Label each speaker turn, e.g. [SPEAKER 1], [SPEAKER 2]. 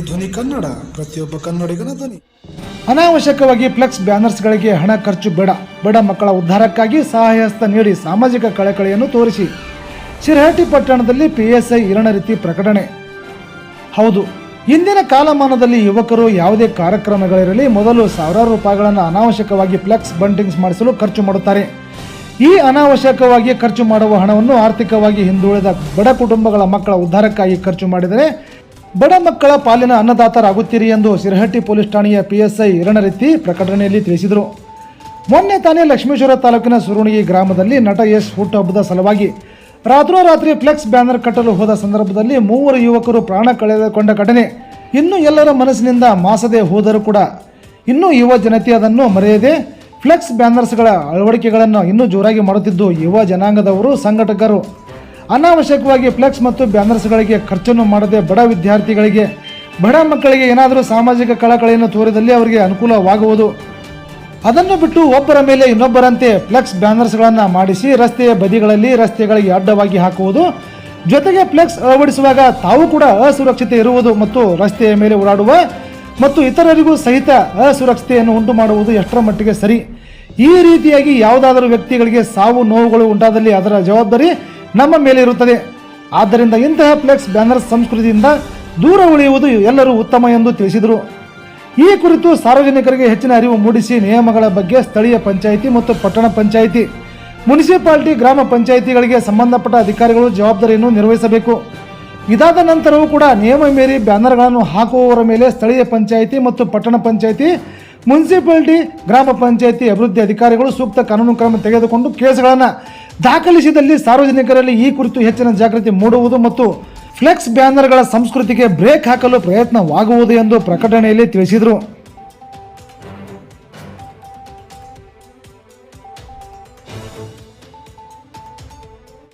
[SPEAKER 1] ಧ್ವನಿ ಕನ್ನಡ, ಪ್ರತಿಯೊಬ್ಬ ಕನ್ನಡಿಗನ ಧ್ವನಿ.
[SPEAKER 2] ಅನಾವಶ್ಯಕವಾಗಿ ಫ್ಲೆಕ್ಸ್ ಬ್ಯಾನರ್ಸ್ಗಳಿಗೆ ಹಣ ಖರ್ಚು ಬೇಡ. ಬಡ ಮಕ್ಕಳ ಉದ್ಧಾರಕ್ಕಾಗಿ ಸಹಾಯಹಸ್ತ ನೀಡಿ ಸಾಮಾಜಿಕ ಕಳಕಳಿಯನ್ನು ತೋರಿಸಿ. ಶಿರಹಟ್ಟಿ ಪಟ್ಟಣದಲ್ಲಿ PSI ಇರಣರೀತಿ ಪ್ರಕಟಣೆ. ಹೌದು, ಇಂದಿನ ಕಾಲಮಾನದಲ್ಲಿ ಯುವಕರು ಯಾವುದೇ ಕಾರ್ಯಕ್ರಮಗಳಿರಲಿ ಮೊದಲು ಸಾವಿರಾರು ರೂಪಾಯಿಗಳನ್ನು ಅನಾವಶ್ಯಕವಾಗಿ ಫ್ಲೆಕ್ಸ್ ಬಂಟಿಂಗ್ಸ್ ಮಾಡಿಸಲು ಖರ್ಚು ಮಾಡುತ್ತಾರೆ. ಈ ಅನಾವಶ್ಯಕವಾಗಿ ಖರ್ಚು ಮಾಡುವ ಹಣವನ್ನು ಆರ್ಥಿಕವಾಗಿ ಹಿಂದುಳಿದ ಬಡ ಕುಟುಂಬಗಳ ಮಕ್ಕಳ ಉದ್ಧಾರಕ್ಕಾಗಿ ಖರ್ಚು ಮಾಡಿದರೆ ಬಡ ಮಕ್ಕಳ ಪಾಲಿನ ಅನ್ನದಾತರಾಗುತ್ತೀರಿ ಎಂದು ಶಿರಹಟ್ಟಿ ಪೊಲೀಸ್ ಠಾಣೆಯ PSI ಇರಣರೀತಿ ಪ್ರಕಟಣೆಯಲ್ಲಿ ತಿಳಿಸಿದರು. ಮೊನ್ನೆ ತಾನೇ ಲಕ್ಷ್ಮೇಶ್ವರ ತಾಲೂಕಿನ ಸುರುಣಿಗಿ ಗ್ರಾಮದಲ್ಲಿ ನಟ ಯಶ್ ಹುಟ್ಟುಹಬ್ಬದ ಸಲುವಾಗಿ ರಾತ್ರೋರಾತ್ರಿ ಫ್ಲೆಕ್ಸ್ ಬ್ಯಾನರ್ ಕಟ್ಟಲು ಹೋದ ಸಂದರ್ಭದಲ್ಲಿ 3 ಯುವಕರು ಪ್ರಾಣ ಕಳೆದುಕೊಂಡ ಘಟನೆ ಇನ್ನೂ ಎಲ್ಲರ ಮನಸ್ಸಿನಿಂದ ಮಾಸದೆ ಹೋದರೂ ಕೂಡ ಇನ್ನೂ ಯುವ ಜನತೆ ಅದನ್ನು ಮರೆಯದೆ ಫ್ಲೆಕ್ಸ್ ಬ್ಯಾನರ್ಸ್ಗಳ ಅಳವಡಿಕೆಗಳನ್ನು ಇನ್ನೂ ಜೋರಾಗಿ ಮಾಡುತ್ತಿದ್ದು ಯುವ ಜನಾಂಗದವರು, ಸಂಘಟಕರು ಅನಾವಶ್ಯಕವಾಗಿ ಫ್ಲೆಕ್ಸ್ ಮತ್ತು ಬ್ಯಾನರ್ಸ್ಗಳಿಗೆ ಖರ್ಚನ್ನು ಮಾಡದೆ ಬಡ ವಿದ್ಯಾರ್ಥಿಗಳಿಗೆ, ಬಡ ಮಕ್ಕಳಿಗೆ ಏನಾದರೂ ಸಾಮಾಜಿಕ ಕಳಕಳಿಯನ್ನು ತೋರಿದಲ್ಲಿ ಅವರಿಗೆ ಅನುಕೂಲವಾಗುವುದು. ಅದನ್ನು ಬಿಟ್ಟು ಒಬ್ಬರ ಮೇಲೆ ಇನ್ನೊಬ್ಬರಂತೆ ಫ್ಲೆಕ್ಸ್ ಬ್ಯಾನರ್ಸ್ಗಳನ್ನು ಮಾಡಿಸಿ ರಸ್ತೆಯ ಬದಿಗಳಲ್ಲಿ ರಸ್ತೆಗಳಿಗೆ ಅಡ್ಡವಾಗಿ ಹಾಕುವುದು, ಜೊತೆಗೆ ಫ್ಲೆಕ್ಸ್ ಅಳವಡಿಸುವಾಗ ತಾವು ಕೂಡ ಅಸುರಕ್ಷತೆ ಇರುವುದು ಮತ್ತು ರಸ್ತೆಯ ಮೇಲೆ ಓಡಾಡುವ ಮತ್ತು ಇತರರಿಗೂ ಸಹಿತ ಅಸುರಕ್ಷತೆಯನ್ನು ಉಂಟು ಮಾಡುವುದು ಎಷ್ಟರ ಮಟ್ಟಿಗೆ ಸರಿ? ಈ ರೀತಿಯಾಗಿ ಯಾವುದಾದರೂ ವ್ಯಕ್ತಿಗಳಿಗೆ ಸಾವು ನೋವುಗಳು ಉಂಟಾದಲ್ಲಿ ಅದರ ಜವಾಬ್ದಾರಿ ನಮ್ಮ ಮೇಲೆ ಇರುತ್ತದೆ. ಆದ್ದರಿಂದ ಇಂತಹ ಫ್ಲೆಕ್ಸ್ ಬ್ಯಾನರ್ಸ್ ಸಂಸ್ಕೃತಿಯಿಂದ ದೂರ ಉಳಿಯುವುದು ಎಲ್ಲರೂ ಉತ್ತಮ ಎಂದು ತಿಳಿಸಿದರು. ಈ ಕುರಿತು ಸಾರ್ವಜನಿಕರಿಗೆ ಹೆಚ್ಚಿನ ಅರಿವು ಮೂಡಿಸಿ ನಿಯಮಗಳ ಬಗ್ಗೆ ಸ್ಥಳೀಯ ಪಂಚಾಯಿತಿ ಮತ್ತು ಪಟ್ಟಣ ಪಂಚಾಯಿತಿ, ಮುನ್ಸಿಪಾಲಿಟಿ, ಗ್ರಾಮ ಪಂಚಾಯಿತಿಗಳಿಗೆ ಸಂಬಂಧಪಟ್ಟ ಅಧಿಕಾರಿಗಳು ಜವಾಬ್ದಾರಿಯನ್ನು ನಿರ್ವಹಿಸಬೇಕು. ಇದಾದ ನಂತರವೂ ಕೂಡ ನಿಯಮ ಮೀರಿ ಬ್ಯಾನರ್ಗಳನ್ನು ಹಾಕುವವರ ಮೇಲೆ ಸ್ಥಳೀಯ ಪಂಚಾಯಿತಿ ಮತ್ತು ಪಟ್ಟಣ ಪಂಚಾಯಿತಿ, ಮುನ್ಸಿಪಾಲಿಟಿ, ಗ್ರಾಮ ಪಂಚಾಯಿತಿ ಅಭಿವೃದ್ಧಿ ಅಧಿಕಾರಿಗಳು ಸೂಕ್ತ ಕಾನೂನು ಕ್ರಮ ತೆಗೆದುಕೊಂಡು ಕೇಸ್ಗಳನ್ನು ದಾಖಲಿಸಿದಲ್ಲಿ ಸಾರ್ವಜನಿಕರಲ್ಲಿ ಈ ಕುರಿತು ಹೆಚ್ಚಿನ ಜಾಗೃತಿ ಮೂಡುವುದು ಮತ್ತು ಫ್ಲೆಕ್ಸ್ ಬ್ಯಾನರ್ಗಳ ಸಂಸ್ಕೃತಿಗೆ ಬ್ರೇಕ್ ಹಾಕಲು ಪ್ರಯತ್ನವಾಗುವುದು ಎಂದು ಪ್ರಕಟಣೆಯಲ್ಲಿ ತಿಳಿಸಿದರು.